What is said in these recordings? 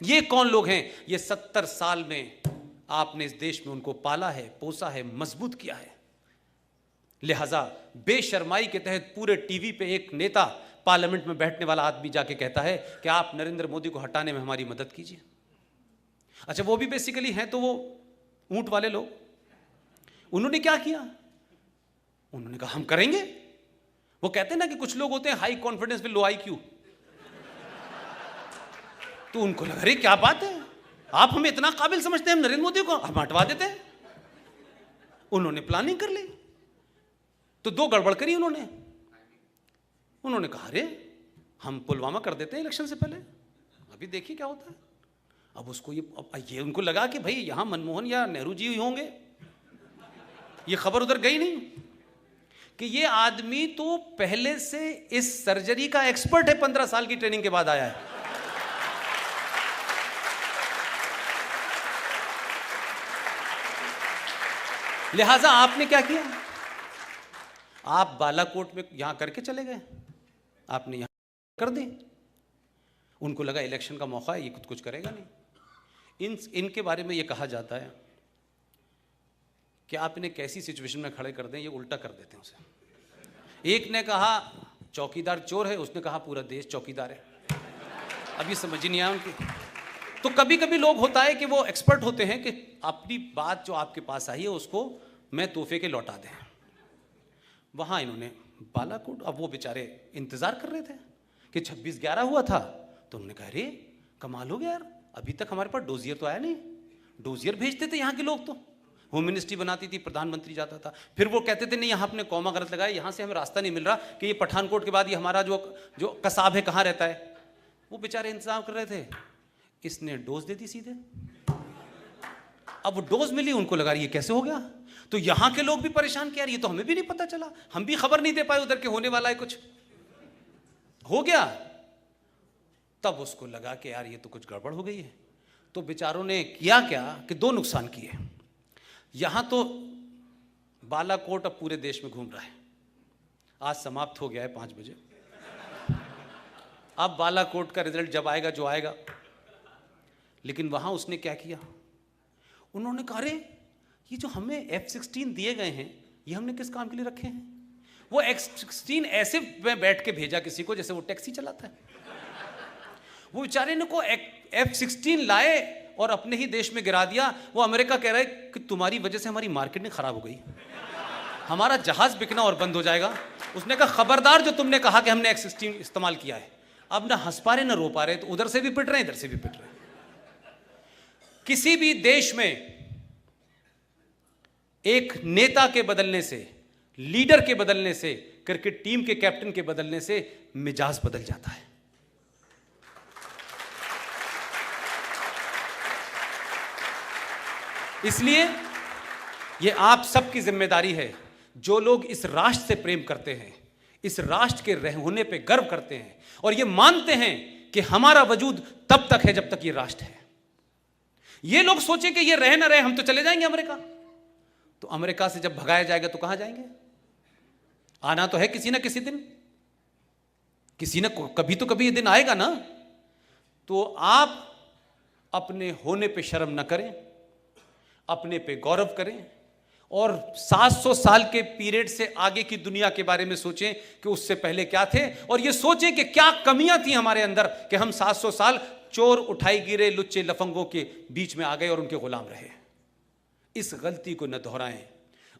ये कौन लोग हैं? ये 70 साल में आपने इस देश में उनको पाला है, पोसा है, मजबूत किया है। लिहाजा बेशर्माई के तहत पूरे टीवी पे एक नेता, पार्लियामेंट में बैठने वाला आदमी जाके कहता है कि आप नरेंद्र मोदी को हटाने में हमारी मदद कीजिए। अच्छा, वो भी बेसिकली हैं तो वो ऊंट वाले लोग। उन्होंने क्या किया? उन्होंने कहा हम करेंगे। वो कहते हैं ना कि कुछ लोग होते हैं हाई कॉन्फिडेंस में लो IQ, तो उनको लगा अरे क्या बात है, आप हमें इतना काबिल समझते हैं, हम नरेंद्र मोदी को हम हटवा देते हैं। उन्होंने प्लानिंग कर ली, तो 2 गड़बड़ करी उन्होंने कहा अरे हम पुलवामा कर देते हैं इलेक्शन से पहले, अभी देखिए क्या होता है। अब उसको ये उनको लगा कि भाई यहां मनमोहन या नेहरू जी होंगे, ये खबर उधर गई नहीं कि ये आदमी तो पहले से इस सर्जरी का एक्सपर्ट है, 15 साल की ट्रेनिंग के बाद आया है। लिहाजा आपने क्या किया? आप बालाकोट में यहां करके चले गए, आपने यहां कर दी। उनको लगा इलेक्शन का मौका है, ये कुछ करेगा नहीं। इनके बारे में ये कहा जाता है कि आप इन्हें कैसी सिचुएशन में खड़े कर दें, ये उल्टा कर देते हैं उसे। एक ने कहा चौकीदार चोर है, उसने कहा पूरा देश चौकीदार है। अब ये समझ ही नहीं आया उनकी। तो कभी कभी लोग होता है कि वो एक्सपर्ट होते हैं कि अपनी बात जो आपके पास आई है उसको मैं तोहफे के लौटा दें। वहां इन्होंने बालाकोट, अब वो बेचारे इंतजार कर रहे थे कि 26/11 हुआ था, तो उन्होंने कहा अरे कमाल हो गया यार, अभी तक हमारे पास डोजियर तो आया नहीं। डोजियर भेजते थे यहाँ के लोग, तो होम मिनिस्ट्री बनाती थी, प्रधानमंत्री जाता था, फिर वो कहते थे नहीं यहाँ आपने कॉमा गलत लगाया, यहाँ से हमें रास्ता नहीं मिल रहा कि ये पठानकोट के बाद ये हमारा जो कसाब है कहाँ रहता है। वो बेचारे इंतजार कर रहे थे, इसने डोज दे दी सीधे। अब वो डोज मिली, उनको लगा ये कैसे हो गया। तो यहां के लोग भी परेशान कि यार ये तो हमें भी नहीं पता चला, हम भी खबर नहीं दे पाए उधर के होने वाला है, कुछ हो गया। तब उसको लगा कि यार ये तो कुछ गड़बड़ हो गई है। तो बेचारों ने किया क्या कि 2 नुकसान किए। यहां तो बालाकोट अब पूरे देश में घूम रहा है, आज समाप्त हो गया है 5 बजे। अब बालाकोट का रिजल्ट जब आएगा जो आएगा। लेकिन वहां उसने क्या किया, उन्होंने कहा अरे ये जो हमें F-16 दिए गए हैं ये हमने किस काम के लिए रखे हैं। वो F-16 ऐसे में बैठ के भेजा किसी को जैसे वो टैक्सी चलाता है। वो बेचारे ने को F-16 लाए और अपने ही देश में गिरा दिया। वो अमेरिका कह रहा है कि तुम्हारी वजह से हमारी मार्केटिंग खराब हो गई, हमारा जहाज बिकना और बंद हो जाएगा। उसने कहा खबरदार, जो तुमने कहा कि हमने F-16 इस्तेमाल किया है। अब ना हंस पा रहे ना रो पा रहे, तो उधर से भी पिट रहे हैं, इधर से भी पिट रहे हैं। किसी भी देश में एक नेता के बदलने से, लीडर के बदलने से, क्रिकेट टीम के कैप्टन के बदलने से मिजाज बदल जाता है। इसलिए यह आप सबकी जिम्मेदारी है, जो लोग इस राष्ट्र से प्रेम करते हैं, इस राष्ट्र के होने पे गर्व करते हैं और ये मानते हैं कि हमारा वजूद तब तक है जब तक ये राष्ट्र है। ये लोग सोचे कि ये रहे ना रहे, हम तो चले जाएंगे अमेरिका। तो अमेरिका से जब भगाया जाएगा तो कहां जाएंगे? आना तो है किसी ना किसी दिन, किसी ना कभी तो कभी ये दिन आएगा ना। तो आप अपने होने पे शर्म ना करें, अपने पे गौरव करें और 700 साल के पीरियड से आगे की दुनिया के बारे में सोचें कि उससे पहले क्या थे, और ये सोचें कि क्या कमियां थी हमारे अंदर कि हम 700 साल चोर, उठाई गिरे, लुच्चे लफंगों के बीच में आ गए और उनके गुलाम रहे। इस गलती को न दोहराएं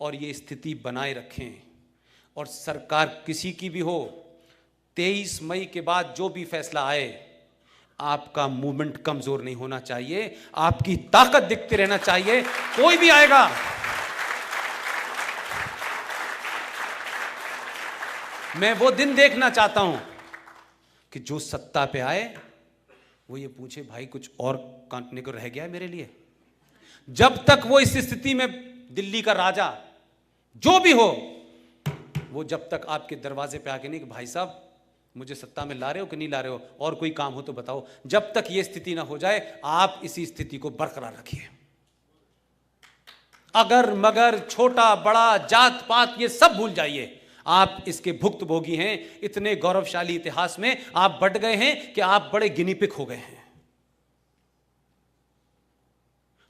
और ये स्थिति बनाए रखें। और सरकार किसी की भी हो, 23 मई के बाद जो भी फैसला आए, आपका मूवमेंट कमजोर नहीं होना चाहिए, आपकी ताकत दिखती रहना चाहिए। कोई भी आएगा, मैं वो दिन देखना चाहता हूं कि जो सत्ता पे आए वो ये पूछे भाई कुछ और काटने को रह गया है मेरे लिए। जब तक वो इस स्थिति में दिल्ली का राजा जो भी हो, वो जब तक आपके दरवाजे पे आके नहीं कि भाई साहब मुझे सत्ता में ला रहे हो कि नहीं ला रहे हो, और कोई काम हो तो बताओ, जब तक ये स्थिति ना हो जाए आप इसी स्थिति को बरकरार रखिए। अगर मगर, छोटा बड़ा, जात पात, ये सब भूल जाइए। आप इसके भुक्तभोगी हैं। इतने गौरवशाली इतिहास में आप बढ़ गए हैं कि आप बड़े गिनी पिग हो गए हैं।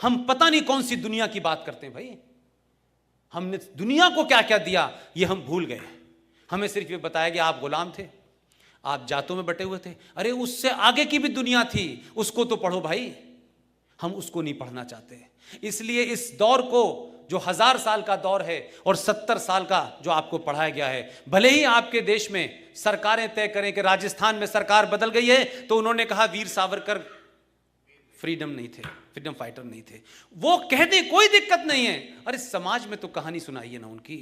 हम पता नहीं कौन सी दुनिया की बात करते हैं भाई। हमने दुनिया को क्या क्या दिया ये हम भूल गए। हमें सिर्फ ये बताया कि आप गुलाम थे, आप जातों में बटे हुए थे। अरे उससे आगे की भी दुनिया थी, उसको तो पढ़ो भाई। हम उसको नहीं पढ़ना चाहते। इसलिए इस दौर को, जो 1000 साल का दौर है और 70 साल का जो आपको पढ़ाया गया है, भले ही आपके देश में सरकारें तय करें कि राजस्थान में सरकार बदल गई है तो उन्होंने कहा वीर सावरकर फ्रीडम नहीं थे, फ्रीडम फाइटर नहीं थे, वो कह दे कोई दिक्कत नहीं है। अरे समाज में तो कहानी सुनाइए ना उनकी,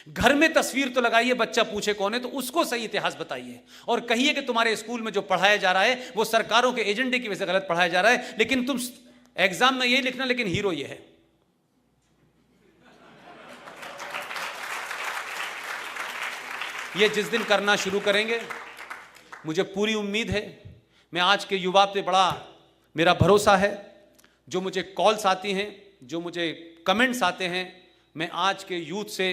घर में तस्वीर तो लगाइए, बच्चा पूछे कौन है तो उसको सही इतिहास बताइए और कहिए कि तुम्हारे स्कूल में जो पढ़ाया जा रहा है वो सरकारों के एजेंडे की वजह से गलत पढ़ाया जा रहा है, लेकिन तुम एग्जाम में यही लिखना लेकिन हीरो ये है। ये जिस दिन करना शुरू करेंगे, मुझे पूरी उम्मीद है, मैं आज के युवा पे बड़ा मेरा भरोसा है, जो मुझे कॉल्स आती हैं, जो मुझे कमेंट्स आते हैं, मैं आज के यूथ से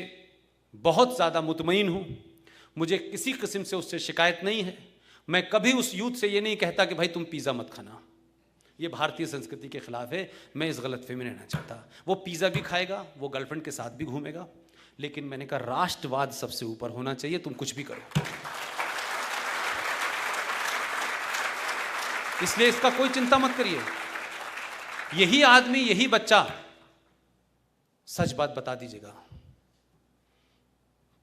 बहुत ज़्यादा मुतमईन हूँ। मुझे किसी किस्म से उससे शिकायत नहीं है। मैं कभी उस यूथ से ये नहीं कहता कि भाई तुम पिज़्ज़ा मत खाना, ये भारतीय संस्कृति के खिलाफ है, मैं इस गलतफहमी में रहना चाहता। वो पिज़्ज़ा भी खाएगा, वो गर्लफ्रेंड के साथ भी घूमेगा, लेकिन मैंने कहा राष्ट्रवाद सबसे ऊपर होना चाहिए, तुम कुछ भी करो। इसलिए इसका कोई चिंता मत करिए। यही आदमी, यही बच्चा, सच बात बता दीजिएगा,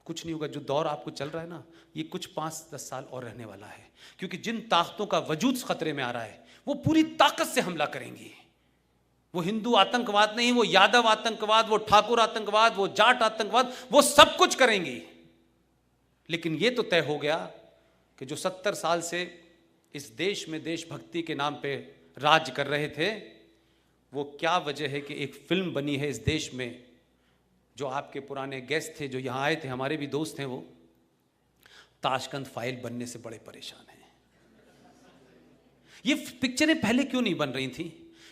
कुछ नहीं होगा। जो दौर आपको चल रहा है ना, ये कुछ 5-10 साल और रहने वाला है, क्योंकि जिन ताकतों का वजूद खतरे में आ रहा है वो पूरी ताकत से हमला करेंगी। वो हिंदू आतंकवाद नहीं, वो यादव आतंकवाद, वो ठाकुर आतंकवाद, वो जाट आतंकवाद, वो सब कुछ करेंगी। लेकिन ये तो तय हो गया कि जो 70 साल से इस देश में देशभक्ति के नाम पे राज कर रहे थे, वो क्या वजह है कि एक फिल्म बनी है इस देश में। जो आपके पुराने गेस्ट थे जो यहाँ आए थे, हमारे भी दोस्त हैं, वो ताशकंद फाइल बनने से बड़े परेशान हैं। ये पिक्चरें पहले क्यों नहीं बन रही थी?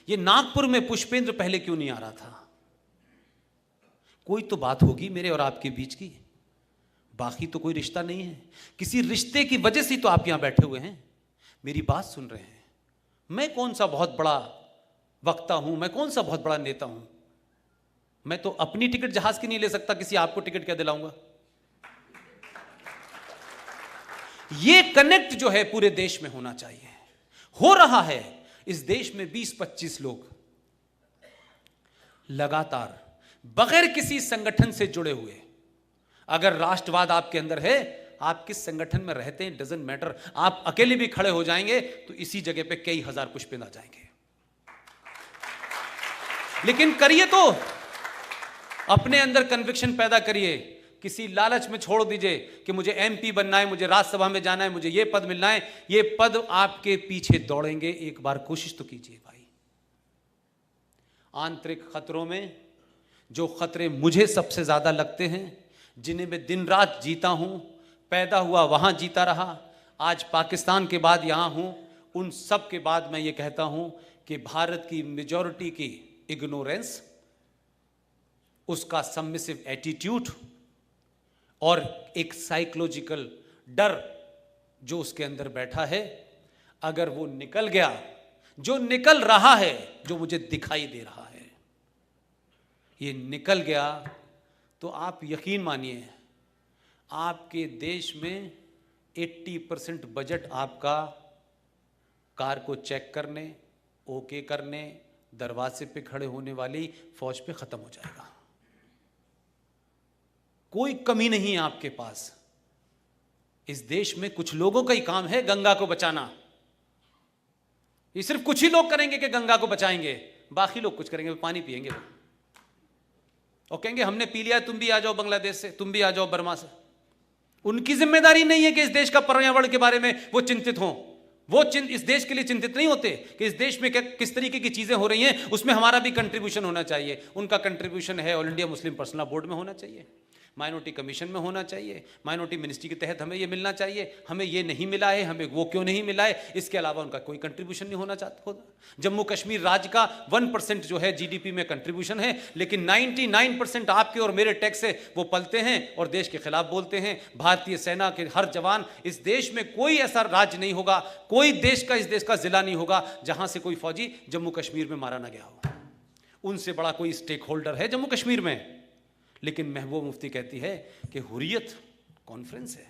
ये नागपुर में पुष्पेंद्र पहले क्यों नहीं आ रहा था? कोई तो बात होगी मेरे और आपके बीच की, बाकी तो कोई रिश्ता नहीं है। किसी रिश्ते की वजह से तो आप यहां बैठे हुए हैं, मेरी बात सुन रहे हैं। मैं कौन सा बहुत बड़ा वक्ता हूं, मैं कौन सा बहुत बड़ा नेता हूं? मैं तो अपनी टिकट जहाज की नहीं ले सकता, किसी आपको टिकट क्या दिलाऊंगा? ये कनेक्ट जो है पूरे देश में होना चाहिए, हो रहा है। इस देश में 20-25 लोग लगातार बगैर किसी संगठन से जुड़े हुए, अगर राष्ट्रवाद आपके अंदर है, आप किस संगठन में रहते हैं डजंट मैटर, आप अकेले भी खड़े हो जाएंगे तो इसी जगह पे कई हजार पुष्पिंद आ जाएंगे। लेकिन करिए तो अपने अंदर कन्विक्शन पैदा करिए, किसी लालच में छोड़ दीजिए कि मुझे एमपी बनना है, मुझे राज्यसभा में जाना है, मुझे ये पद मिलना है। ये पद आपके पीछे दौड़ेंगे, एक बार कोशिश तो कीजिए भाई। आंतरिक खतरों में जो खतरे मुझे सबसे ज्यादा लगते हैं, जिन्हें मैं दिन रात जीता हूं, पैदा हुआ वहां जीता रहा, आज पाकिस्तान के बाद यहां हूं, उन सब के बाद मैं ये कहता हूं कि भारत की मेजॉरिटी की इग्नोरेंस, उसका सबमिसिव एटीट्यूड और एक साइकोलॉजिकल डर जो उसके अंदर बैठा है, अगर वो निकल गया, जो निकल रहा है, जो मुझे दिखाई दे रहा है, ये निकल गया, तो आप यकीन मानिए आपके देश में 80% बजट आपका कार को चेक करने, ओके करने, दरवाजे पे खड़े होने वाली फौज पे खत्म हो जाएगा। कोई कमी नहीं है आपके पास। इस देश में कुछ लोगों का ही काम है गंगा को बचाना। ये सिर्फ कुछ ही लोग करेंगे कि गंगा को बचाएंगे, बाकी लोग कुछ करेंगे, पानी पिएंगे और कहेंगे हमने पी लिया, तुम भी आ जाओ बांग्लादेश से, तुम भी आ जाओ बर्मा से। उनकी जिम्मेदारी नहीं है कि इस देश का पर्यावरण के बारे में वो चिंतित हों। वो इस देश के लिए चिंतित नहीं होते कि इस देश में किस तरीके की चीजें हो रही हैं, उसमें हमारा भी कंट्रीब्यूशन होना चाहिए। उनका कंट्रीब्यूशन है all India Muslim personal board में होना चाहिए। माइनॉरिटी कमीशन में होना चाहिए, माइनॉरिटी मिनिस्ट्री के तहत हमें ये मिलना चाहिए, हमें ये नहीं मिला है, हमें वो क्यों नहीं मिला है, इसके अलावा उनका कोई कंट्रीब्यूशन नहीं होना चाहता होता। जम्मू कश्मीर राज्य का 1% जो है जीडीपी में कंट्रीब्यूशन है, लेकिन 99% आपके और मेरे टैक्स से वो पलते हैं और देश के खिलाफ बोलते हैं। भारतीय सेना के हर जवान, इस देश में कोई ऐसा राज्य नहीं होगा, कोई देश का, इस देश का जिला नहीं होगा जहां से कोई फौजी जम्मू कश्मीर में मारा ना गया हो। उनसे बड़ा कोई स्टेक होल्डर है जम्मू कश्मीर में। लेकिन महबूबा मुफ्ती कहती है कि हुर्रियत कॉन्फ्रेंस है,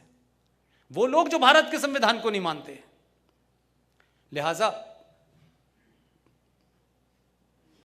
वो लोग जो भारत के संविधान को नहीं मानते। लिहाजा